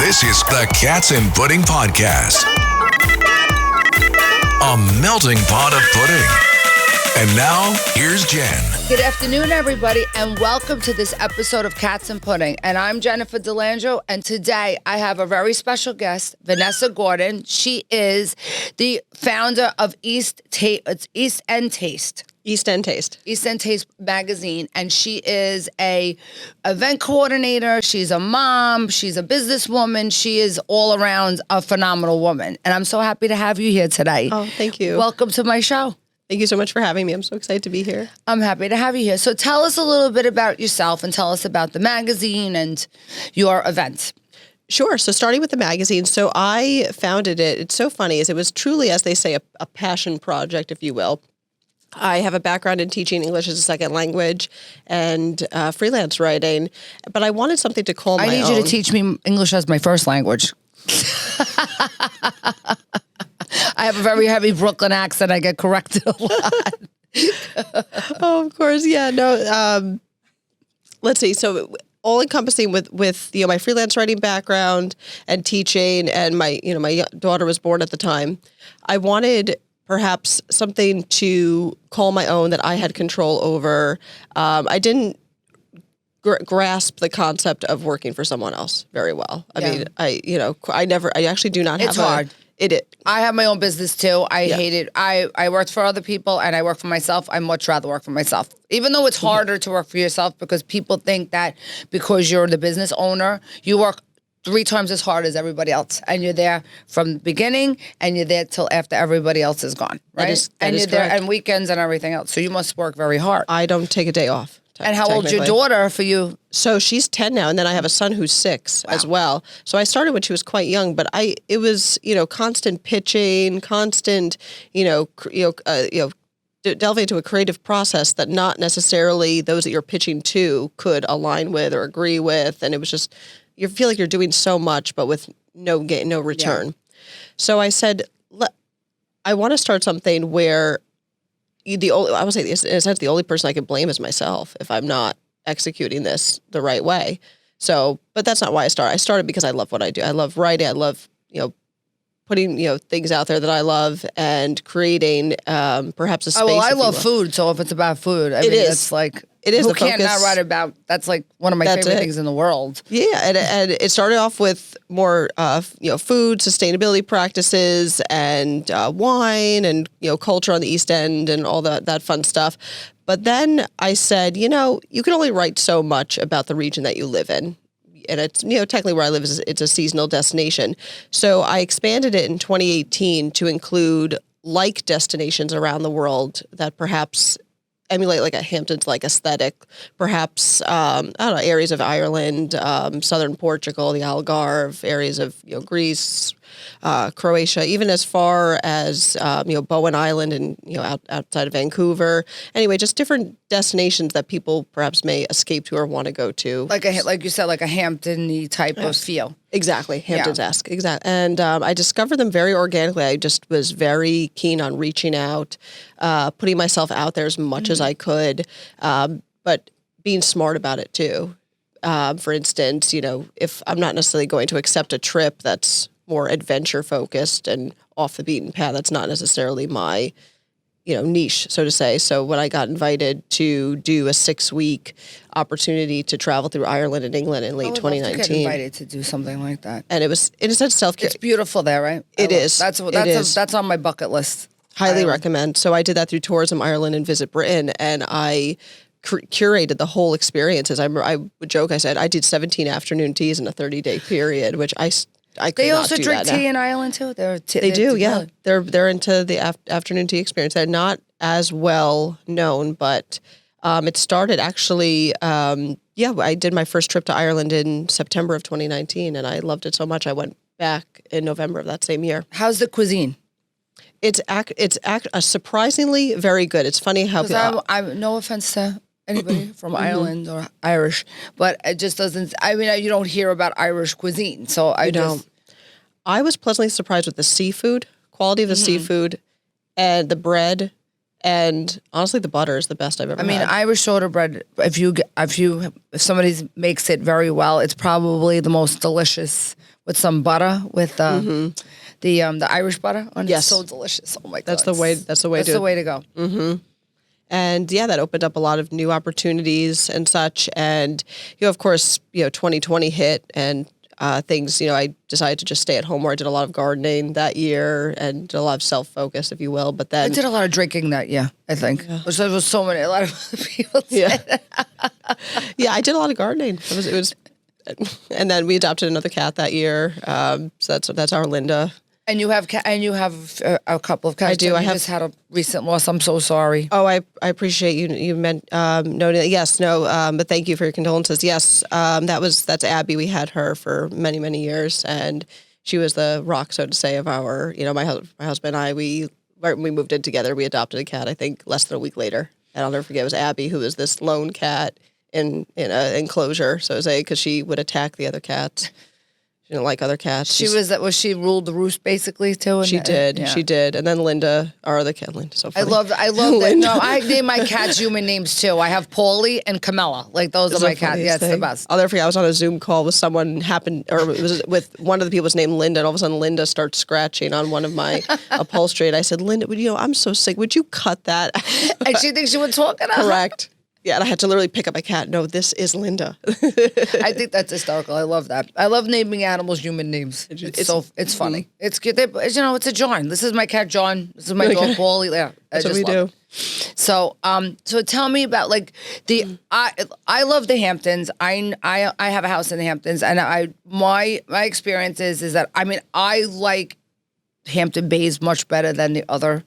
This is the Cats and Pudding Podcast. A melting pot of pudding. And now, here's Jen. Good afternoon, everybody, and welcome to this episode of Cats and Pudding. And I'm Jennifer DeLangio, and today I have a very special guest, Vanessa Gordon. She is the founder of East End Taste magazine, and she is a event coordinator. She's a mom. She's a businesswoman. She is all around a phenomenal woman, and I'm so happy to have you here today. Oh, thank you. Welcome to my show. Thank you so much for having me. I'm so excited to be here. I'm happy to have you here. So tell us a little bit about yourself and tell us about the magazine and your events. Sure. So starting with the magazine, so I founded it. It's so funny, as it was truly, as they say, a passion project, if you will. I have a background in teaching English as a second language and freelance writing, but I wanted something to call my own. I need you to teach me English as my first language. I have a very heavy Brooklyn accent. I get corrected a lot. Oh, of course. Yeah. No. Let's see. So all encompassing with my freelance writing background and teaching, and my daughter was born at the time. I wanted perhaps something to call my own that I had control over. I didn't grasp the concept of working for someone else very well. I mean, I actually do not have It's hard. I have my own business too. I hate it. I worked for other people and I work for myself. I much rather work for myself. Even though it's harder to work for yourself because people think that because you're the business owner, you work 3 times as hard as everybody else. And you're there from the beginning and you're there till after everybody else is gone. Right? That is you're there correct. and weekends and everything else. So you must work very hard. I don't take a day off. And how old's your daughter for you? So she's 10 now, and then I have a son who's 6 as well. So I started when she was quite young, but it was constant pitching, constant delving into a creative process that not necessarily those that you're pitching to could align with or agree with, and it was just you feel like you're doing so much, but with no return. Yeah. So I said, I want to start something where I would say, in a sense, the only person I can blame is myself if I'm not executing this the right way. So, but that's not why I started. I started because I love what I do. I love writing. I love, putting, things out there that I love and creating perhaps a space. Oh, well, I love food. So if it's about food, I mean, it's like, it is who the can't focus. not write about, that's like one of my favorite things in the world. Yeah. And it started off with more, food, sustainability practices and wine and, culture on the East End and all that fun stuff. But then I said, you can only write so much about the region that you live in. And it's, technically where I live it's a seasonal destination. So I expanded it in 2018 to include like destinations around the world that perhaps emulate like a Hamptons-like aesthetic, perhaps, areas of Ireland, southern Portugal, the Algarve, areas of, Greece, Croatia, even as far as, Bowen Island and, outside of Vancouver. Anyway, just different destinations that people perhaps may escape to or want to go to. Like you said, like a Hampton-y type of feel. Exactly, Hamptons-esque, exactly. And I discovered them very organically. I just was very keen on reaching out, putting myself out there as much as I could, but being smart about it too. For instance, if I'm not necessarily going to accept a trip that's more adventure focused and off the beaten path, that's not necessarily my niche, so to say. So when I got invited to do a 6-week opportunity to travel through Ireland and England in late 2019. I would get invited to do something like that. And it was, in a sense, self-care. It's beautiful there, right? It is. That's on my bucket list. Highly recommend. So I did that through Tourism Ireland and Visit Britain, and I curated the whole experiences. I would joke, I said, I did 17 afternoon teas in a 30-day period, which I could They not also do drink that tea now. in Ireland too. They do, yeah. They're into the afternoon tea experience. They're not as well known, but it started actually. I did my first trip to Ireland in September of 2019, and I loved it so much. I went back in November of that same year. How's the cuisine? It's surprisingly very good. It's funny how I'm no offense to anybody from Ireland or Irish, but it just doesn't. I mean, you don't hear about Irish cuisine, so I don't. I was pleasantly surprised with the seafood, quality of the seafood, and the bread, And honestly, the butter is the best I've ever I mean, had. Irish soda bread. If somebody makes it very well, it's probably the most delicious with some butter with the Irish butter on it. Yes. It's so delicious. Oh my god, That's the way. That's the way. That's the way to go. And yeah, that opened up a lot of new opportunities and such. And of course, 2020 hit and things. I decided to just stay at home, where I did a lot of gardening that year and did a lot of self-focus, if you will. But I then did a lot of drinking that year, I think. Which there was a lot of other people did. yeah, I did a lot of gardening. It was, and then we adopted another cat that year. So that's our Linda. And you have a couple of cats. I do. You I have just had a recent loss. I'm so sorry. Oh, I appreciate you meant noting that. Yes, no, but thank you for your condolences. Yes, that's Abby. We had her for many, many years, and she was the rock, so to say, of our. My husband and I. When we moved in together, we adopted a cat. I think less than a week later, and I'll never forget. It was Abby, who was this lone cat in an enclosure, so to say, because she would attack the other cats. She didn't like other cats. She ruled the roost basically too. She did. Yeah. She did. And then Linda, our other cat, Linda. So funny. I love that. No, I name my cats human names too. I have Paulie and Camilla. Like those are my cats. Yeah, it's the best. I'll never forget. I was on a Zoom call with someone it was with one of the people was named Linda, and all of a sudden Linda starts scratching on one of my upholstery, and I said, Linda, I'm so sick. Would you cut that? And she thinks she was talking to her. Correct. Yeah, and I had to literally pick up my cat. No, this is Linda. I think that's hysterical. I love that. I love naming animals human names. It's funny. It's good. It's a John. This is my cat John. This is my dog Paulie. Yeah, That's what we do. So, so tell me about I love the Hamptons. I have a house in the Hamptons, and my experience is that I like Hampton Bays much better than the other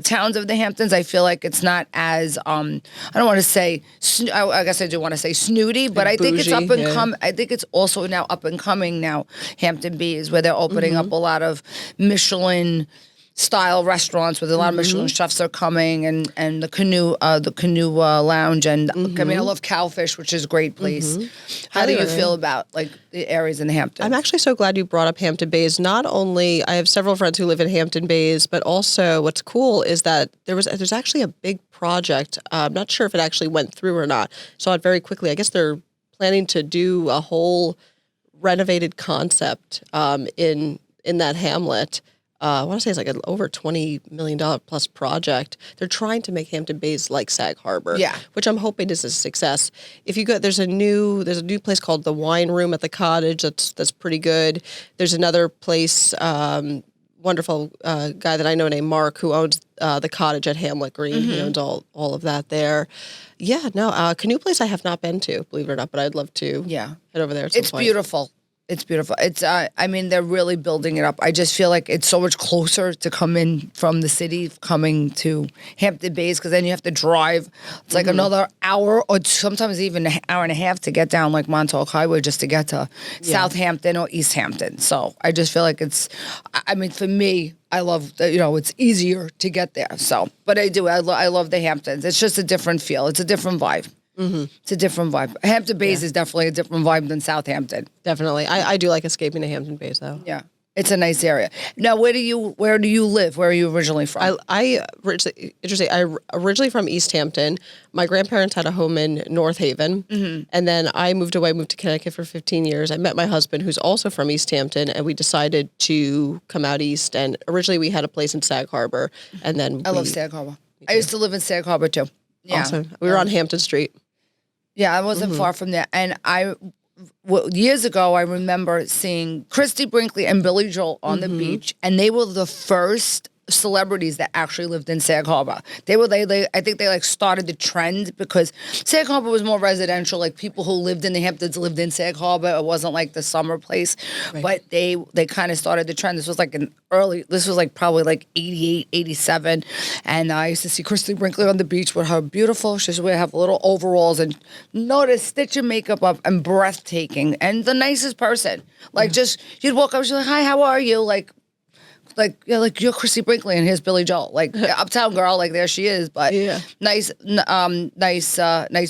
towns of the Hamptons. I feel like it's not as I don't want to say I guess I do want to say snooty, but I think it's up and come. I think it's also now up and coming now. Hampton Bees, where they're opening up a lot of Michelin style restaurants where a lot of Michelin chefs are coming, and the canoe lounge, and I love Cowfish, which is a great place. How do you feel about the areas in the Hamptons? I'm actually so glad you brought up Hampton Bays. Not only I have several friends who live in Hampton Bays, but also what's cool is that there's actually a big project. I'm not sure if it actually went through or not. Saw it very quickly. I guess they're planning to do a whole renovated concept in that hamlet. I want to say it's like an over $20 million plus project. They're trying to make Hampton Bays like Sag Harbor, which I'm hoping is a success. If you go, there's a new place called the Wine Room at the Cottage. That's pretty good. There's another place, wonderful guy that I know named Mark, who owns the Cottage at Hamlet Green. He owns all of that there. Yeah, no, canoe place I have not been to, believe it or not, but I'd love to. Head over there. At some point. Beautiful. It's beautiful. It's, they're really building it up. I just feel like it's so much closer to come in from the city, coming to Hampton Bays, because then you have to drive. It's like another hour, or sometimes even an hour and a half to get down Montauk Highway just to get to Southampton or East Hampton. So I just feel like it's, for me, I love that, it's easier to get there. So, but I do. I love the Hamptons. It's just a different feel. It's a different vibe. It's a different vibe. Hampton Bays is definitely a different vibe than Southampton. Definitely. I do like escaping to Hampton Bays, though. Yeah. It's a nice area. Now, where do you live? Where are you originally from? Interesting. I originally from East Hampton. My grandparents had a home in North Haven, and then I moved to Connecticut for 15 years. I met my husband, who's also from East Hampton, and we decided to come out east. And originally, we had a place in Sag Harbor, and then I love Sag Harbor. I used to live in Sag Harbor too. Yeah. Awesome. We were on Hampton Street. Yeah, I wasn't far from there. And years ago, I remember seeing Christy Brinkley and Billy Joel on the beach, and they were the first celebrities that actually lived in Sag Harbor. I think they started the trend, because Sag Harbor was more residential. Like, people who lived in the Hamptons lived in Sag Harbor. It wasn't like the summer place, but they kind of started the trend. This was probably 88, 87. And I used to see Christy Brinkley on the beach with her beautiful, she would have little overalls and notice stitch and makeup up and breathtaking and the nicest person. You'd walk up, she's like, hi, how are you? Like you're Christy Brinkley and here's Billy Joel. Uptown girl, there she is. But nice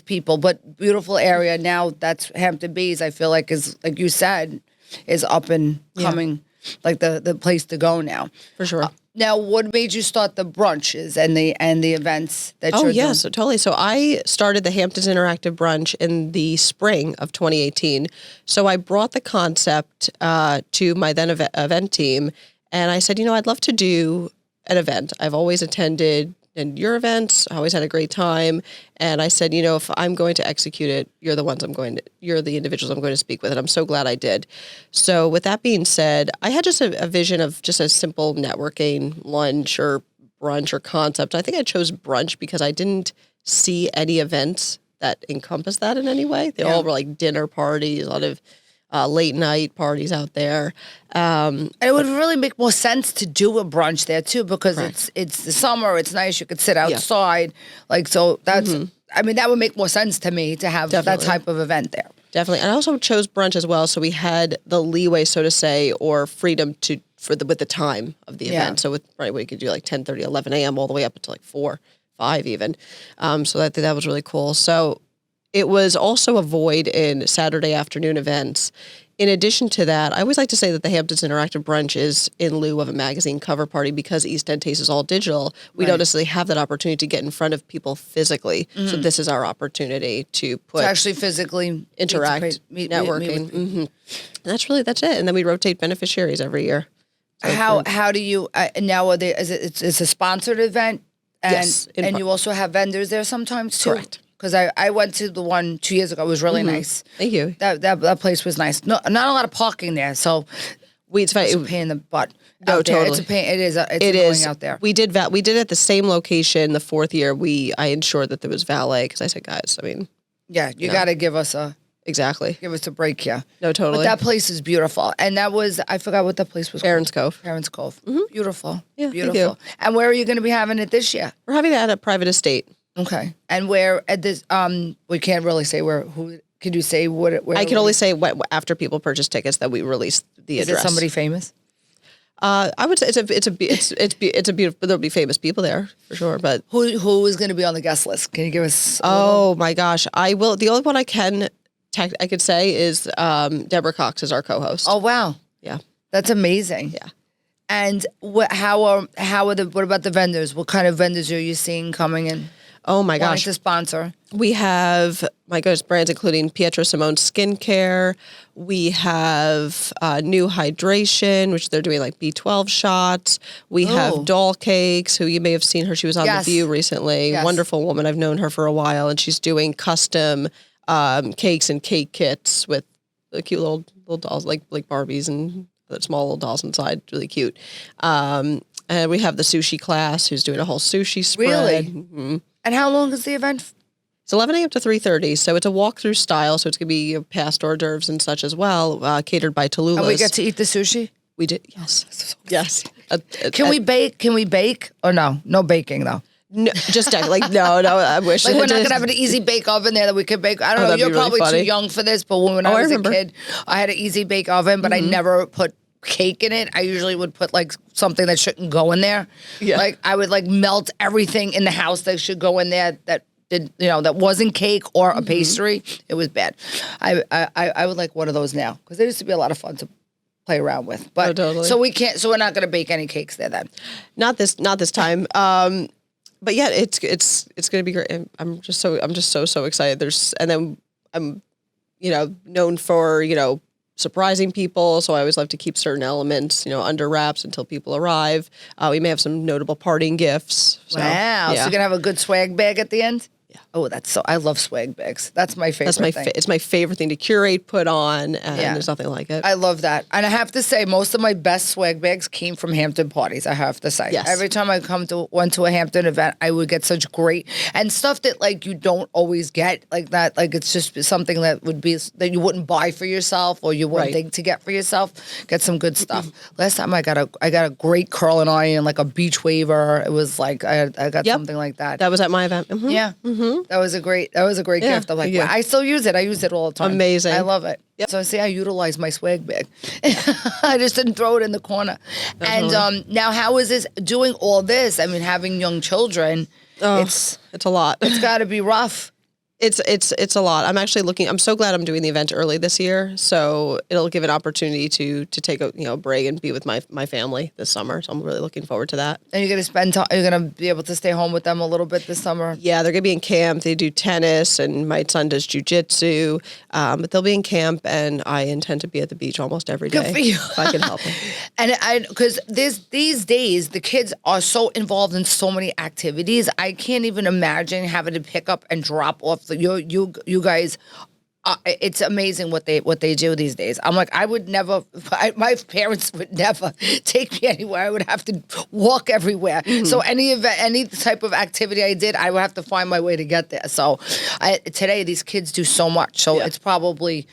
people, but beautiful area. Now that's Hampton Bays. I feel like is, like you said, is up and coming. like the place to go now. For sure. Now, what made you start the brunches and the events that Oh, you're yeah, doing? so totally. So I started the Hamptons Interactive Brunch in the spring of 2018. So I brought the concept to my then event team, and I said, I'd love to do an event. I've always attended your events. I always had a great time. And I said, if I'm going to execute it, you're the individuals I'm going to speak with. And I'm so glad I did. So with that being said, I had just a vision of just a simple networking lunch or brunch or concept. I think I chose brunch because I didn't see any events that encompass that in any way. They all were like dinner parties, a lot of late night parties out there. And it would really make more sense to do a brunch there too, because Correct. it's the summer. It's nice. You could sit outside. Like, so that's, I mean, that would make more sense to me to have Definitely. that type of event there. Definitely. And I also chose brunch as well. So we had the leeway, so to say, or freedom with the time of the event. So we could do like 10:30, 11 a.m. all the way up until like 4, 5 even. So that was really cool. So it was also a void in Saturday afternoon events. In addition to that, I always like to say that the Hamptons Interactive Brunch is in lieu of a magazine cover party because East End Taste is all digital. We don't necessarily have that opportunity to get in front of people physically. So this is our opportunity to Actually physically interact, networking. And that's it. And then we rotate beneficiaries every year. So How do you now? It's a sponsored event, and Yes, in and part. you also have vendors there sometimes too. Correct. Because I went to the one 2 years ago. It was really nice. Thank you. That place was nice. No, not a lot of parking there, so It's funny. it's a pain in the butt. No, out there. totally. It's a pain. It is. It's It annoying is out there. We did at the same location the fourth year. I ensured that there was valet because I said, guys, I mean, Yeah, you got to give us a break here. No, totally. But that place is beautiful, and that was I forgot what that place was. Barron's called. Cove. Barron's Cove. Beautiful. Yeah, thank beautiful. you. And where are you going to be having it this year? We're having it at a private estate. Okay. And where at this we can't really say where. Who could you say what? Where I can only say after people purchase tickets that we release the is address. it somebody famous? I would say it's a beautiful. There'll be famous people there for sure. But Who is going to be on the guest list? Can you give us? oh my gosh, I will. The only one I could say is Deborah Cox is our co-host. Oh wow, Yeah. that's amazing. Yeah. And what about the vendors? What kind of vendors are you seeing coming in? Oh my Wanting gosh. to sponsor. We have, my goodness, brands including Pietro Simone Skincare. We have New Hydration, which they're doing like B12 shots. We have Doll Cakes, who you may have seen her. She was on Yes. The View recently. Yes. Wonderful woman. I've known her for a while, and she's doing custom cakes and cake kits with the cute little dolls, like Barbies and small little dolls inside. Really cute. And we have the sushi class, who's doing a whole sushi spread. Really? Mhm. And how long is the event? It's 11 a.m. to 3:30, so it's a walkthrough style. So it's going to be past hors d'oeuvres and such as well, catered by Tallulah's. And we get to eat the sushi. We did, yes, yes. Can we bake? Can we bake or no? No baking though. No, just like no. I wish. Like we're not gonna have an easy bake oven there that we could bake. I don't know. that'd You're be really probably funny. too young for this, but when I I was a remember. kid, I had an easy bake oven, but I never put cake in it. I usually would put like something that shouldn't go in there. Yeah. Like I would like melt everything in the house that should go in there that did that wasn't cake or a pastry. It was bad. I would like one of those now because there used to be a lot of fun to play around with. But Oh, totally. so we can't. So we're not going to bake any cakes there then. Not this time. But yeah, it's going to be great. And I'm just so excited. And then I'm known for surprising people, so I always love to keep certain elements under wraps until people arrive. We may have some notable parting gifts. So, Wow. So yeah. you're gonna have a good swag bag at the end? Yeah. Oh, I love swag bags. That's my favorite thing. It's my favorite thing to curate, put on, and Yeah. there's nothing like it. I love that. And I have to say, most of my best swag bags came from Hampton parties, I have to say. Yes. Every time I went to a Hampton event, I would get such great, and stuff that like you don't always get like that. Like it's just something that would be, that you wouldn't buy for yourself or you wouldn't Right. think to get for yourself. Get some good stuff. Last time I got a great curling iron, like a beach waver. It was like, I got Yep. something like that. That was at my event. Mhm. Yeah, that was a great Yeah, gift. I'm like, thank you. wow, I still use it. I use it all the time. Amazing. I love it. Yep. So see, I utilize my swag bag. I just didn't throw it in the corner. Definitely. And now, how is this doing all this? I mean, having young children, Oh, it's it's a lot. got to be rough. It's a lot. I'm so glad I'm doing the event early this year. So it'll give an opportunity to take a break and be with my family this summer. So I'm really looking forward to that. And you're going to spend time, you're going to be able to stay home with them a little bit this summer? Yeah, they're going to be in camp. They do tennis, and my son does jujitsu. But they'll be in camp, and I intend to be at the beach almost every day. Good for you. If I can help it. And because these days, the kids are so involved in so many activities. I can't even imagine having to pick up and drop off you guys. It's amazing what they do these days. I'm like, I would never. My parents would never take me anywhere. I would have to walk everywhere. Mm-hmm. So any type of activity I did, I would have to find my way to get there. So today these kids do so much. So it's probably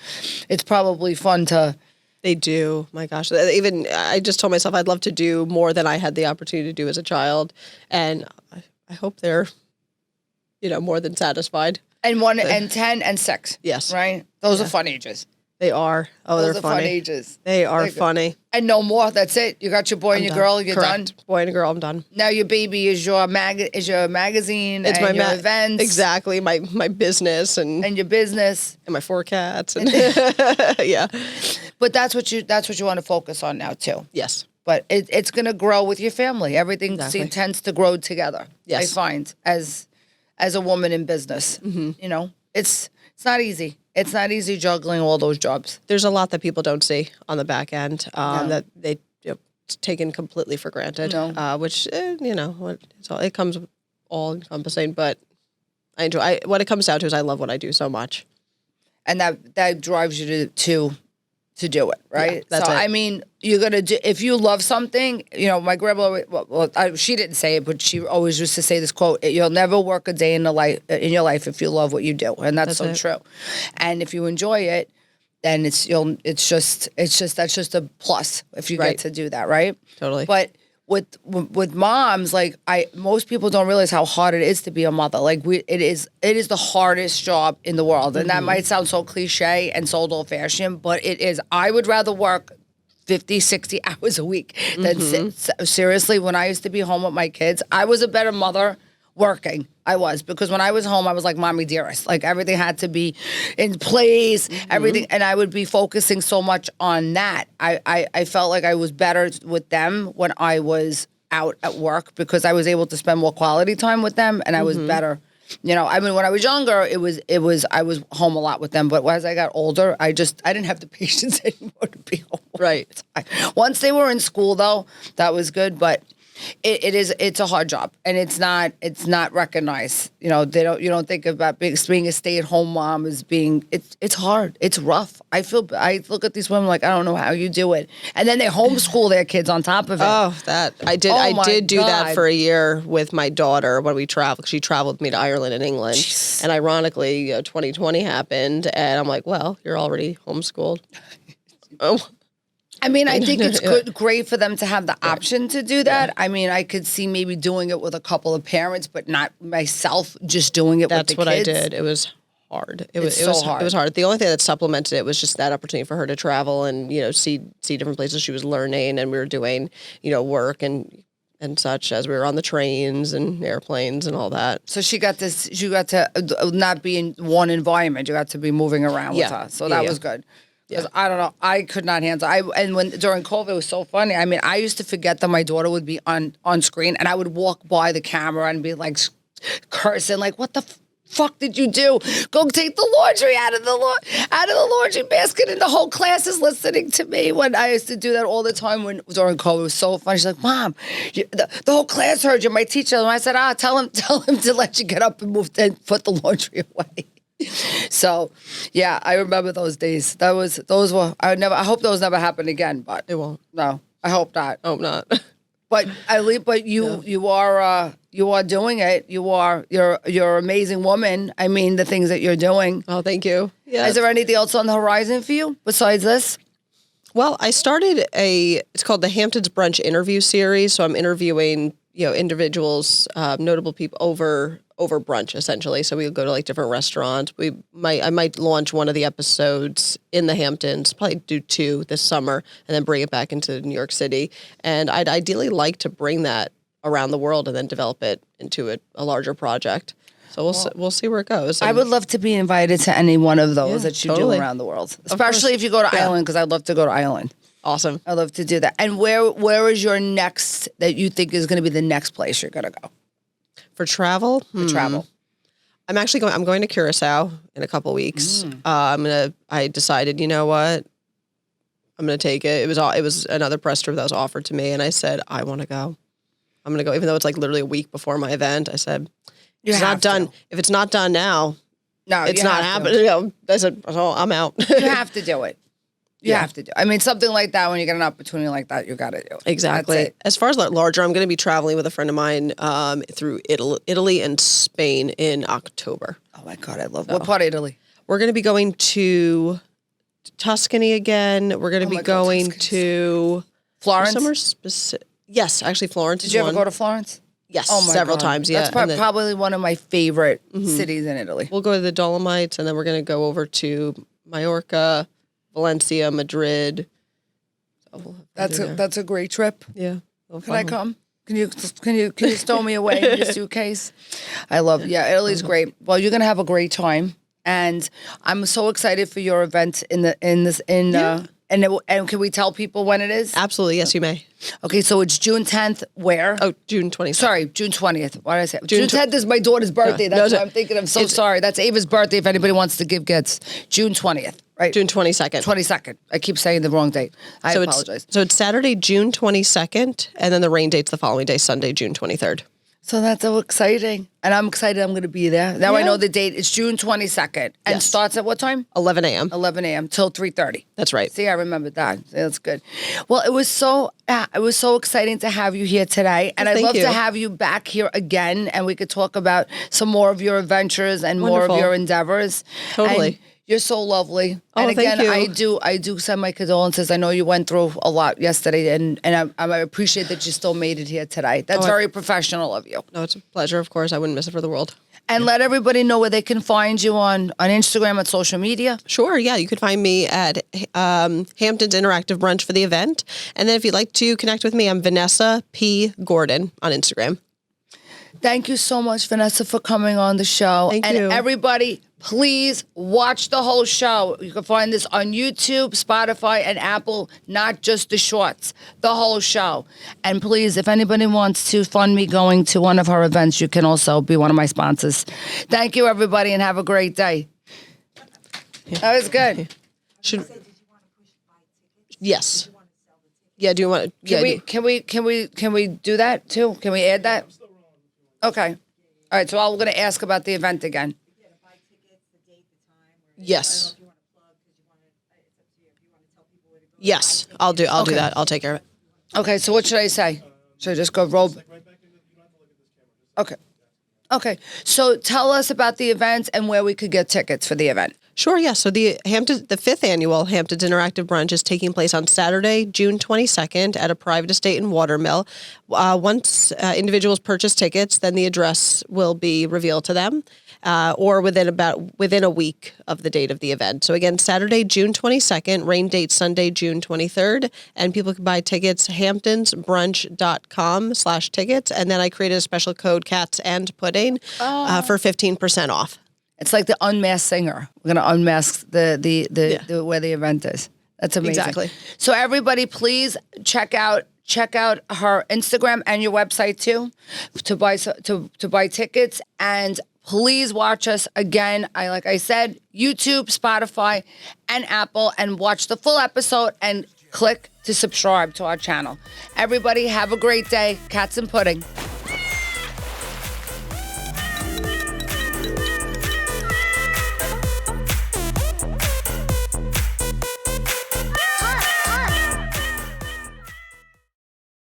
fun to. They do. My gosh. Even I just told myself I'd love to do more than I had the opportunity to do as a child, and I hope they're, more than satisfied. And 1 and 10 and 6. Yes. Right? Those are fun ages. They are. Oh, those they're are funny. Fun ages. They are funny. And no more. That's it. You got your boy and your girl. You're Correct. done. Boy and a girl. I'm done. Now your baby is your magazine. It's and my your events. Exactly. My business and your business and my 4 cats and yeah. But that's what you want to focus on now too. Yes. But it's going to grow with your family. Everything tends to grow together. Yes. I find as a woman in business, it's not easy. It's not easy juggling all those jobs. There's a lot that people don't see on the back end that they it's taken completely for granted. No. Which it comes all encompassing. But I enjoy. What it comes down to is I love what I do so much, and that drives you to do it, right? Yeah, that's so it. I mean, you're gonna do if you love something. My grandma. She didn't say it, but she always used to say this quote: "You'll never work a day in your life if you love what you do," and that's so true. And if you enjoy it, then that's just a plus if you get to do that, right? Totally. But with moms, like most people don't realize how hard it is to be a mother. Like it is the hardest job in the world. And that might sound so cliche and so old fashioned, but it is. I would rather work 50, 60 hours a week than seriously, when I used to be home with my kids, I was a better mother working. I was, because when I was home, I was like mommy dearest. Like everything had to be in place, everything, and I would be focusing so much on that. I felt like I was better with them when I was out at work because I was able to spend more quality time with them, and I was better. When I was younger, I was home a lot with them, but as I got older, I didn't have the patience anymore to be home. Right. Once they were in school, though, that was good, but. It's a hard job, and it's not recognized. You don't think about being a stay-at-home mom as being it's hard. It's rough. I look at these women like I don't know how you do it, and then they homeschool their kids on top of it. Oh, that I did. I did do that for a year with my daughter when we traveled. She traveled with me to Ireland and England, and ironically, 2020 happened, and I'm like, well, you're already homeschooled. Oh. I mean, I think it's great for them to have the option to do that. Yeah. I mean, I could see maybe doing it with a couple of parents, but not myself just doing it with the kids. That's what I did. It was hard. It was hard. It was hard. The only thing that supplemented it was just that opportunity for her to travel and, see different places she was learning, and we were doing, work and such as we were on the trains and airplanes and all that. So she got to not be in one environment. You got to be moving around with her. So that was good. Because I don't know, I could not handle it. During COVID, it was so funny. I mean, I used to forget that my daughter would be on screen, and I would walk by the camera and be like cursing, like, what the fuck did you do? Go take the laundry out of the laundry basket, and the whole class is listening to me. When I used to do that all the time during COVID, it was so funny. She's like, Mom, the whole class heard you, my teacher. And I said, tell him to let you get up and put the laundry away. So, yeah, I remember those days. I hope those never happen again, but it won't. No, I hope not. Hope not. But you are doing it. You're an amazing woman. I mean, the things that you're doing. Oh, thank you. Yeah. Is there anything else on the horizon for you besides this? Well, I started it's called the Hamptons Brunch Interview Series. So I'm interviewing, individuals, notable people over brunch, essentially. So we'll go to different restaurants. I might launch one of the episodes in the Hamptons, probably do 2 this summer, and then bring it back into New York City. And I'd ideally like to bring that around the world and then develop it into a larger project. So we'll see where it goes. I And would love to be invited to any one of those that you totally. do around the world, especially if you go to Ireland, because I'd love to go to Ireland. Awesome. I'd love to do that. And where is your next that you think is going to be the next place you're going to go For travel? for travel? I'm going to Curacao in a couple weeks. I decided, you know what? I'm going to take it. It was another press trip that was offered to me, and I said, I want to go. I'm going to go, even though it's like literally a week before my event. I said, it's not done. If it's not done now, No, it's not happening. You know, I said, oh, I'm out. You have to do it. You have to do. I mean, something like that. When you get an opportunity like that, you got to do it. Exactly. That's it. As far as larger, I'm going to be traveling with a friend of mine through Italy and Spain in October. Oh my God, I love. What part of Italy? We're going to be going to Tuscany again. We're going to be going to Florence. somewhere specific. Yes, actually, Florence. Did you ever go to Florence? Yes, Oh my several God. times. Yeah, That's and then probably one of my favorite cities in Italy. we'll go to the Dolomites, and then we're going to go over to Mallorca, Valencia, Madrid. So That's a great trip. yeah. Can I come? Can you stow me away in your suitcase? I love. Yeah, Italy's great. Well, you're gonna have a great time, and I'm so excited for your event and can we tell people when it is? Absolutely, yes, you may. Okay, so it's June 10th. Where? Oh, June 20th. Sorry, June 20th. Why did I say June 10th is my daughter's birthday. That's what I'm thinking. I'm so sorry. That's Ava's birthday. If anybody wants to give gifts, June 20th. Right. June 22nd. 22nd. I keep saying the wrong date. I apologize. It's Saturday, June 22nd, and then the rain date's the following day, Sunday, June 23rd. So that's so exciting. And I'm excited I'm going to be there. Now I know the date. It's June 22nd. And Yes. starts at what time? 11 a.m. 11 a.m. till 3:30. That's right. See, I remembered that. That's good. Well, it was so exciting to have you here today. And I'd Thank love you. to have you back here again, and we could talk about some more of your adventures and more Wonderful. of your endeavors. Totally. And you're so lovely. Oh, and again, thank you. I do send my condolences. I know you went through a lot yesterday, and I appreciate that you still made it here today. That's very professional of you. No, it's a pleasure, of course. I wouldn't miss it for the world. And let everybody know where they can find you on Instagram and social media. Sure, yeah. You can find me at Hamptons Interactive Brunch for the event. And then if you'd like to connect with me, I'm Vanessa P. Gordon on Instagram. Thank you so much, Vanessa, for coming on the show. Thank and you. everybody, please watch the whole show. You can find this on YouTube, Spotify, and Apple, not just the shorts, the whole show. And please, if anybody wants to fund me going to one of her events, you can also be one of my sponsors. Thank you, everybody, and have a great day. That was good. Yes. Yeah, do you want to? Can we do that too? Can we add that? Okay. All right, so I'm going to ask about the event again. Yes. Yes, I'll do that. I'll take care of it. Okay, so what should I say? Should I just go robe? Okay. Okay. So tell us about the event and where we could get tickets for the event. Sure, yeah. So the 5th annual Hamptons Interactive Brunch is taking place on Saturday, June 22nd at a private estate in Watermill. Once individuals purchase tickets, then the address will be revealed to them, or within a week of the date of the event. So again, Saturday, June 22nd, rain date Sunday, June 23rd, and people can buy tickets hamptonsbrunch.com/tickets, and then I created a special code Cats and Pudding for 15% off. It's like the unmasked singer. We're gonna unmask the where the event is. That's amazing. Exactly. So everybody, please check out her Instagram and your website too, to buy tickets. And please watch us again. Like I said, YouTube, Spotify, and Apple, and watch the full episode and click to subscribe to our channel. Everybody, have a great day. Cats and Pudding.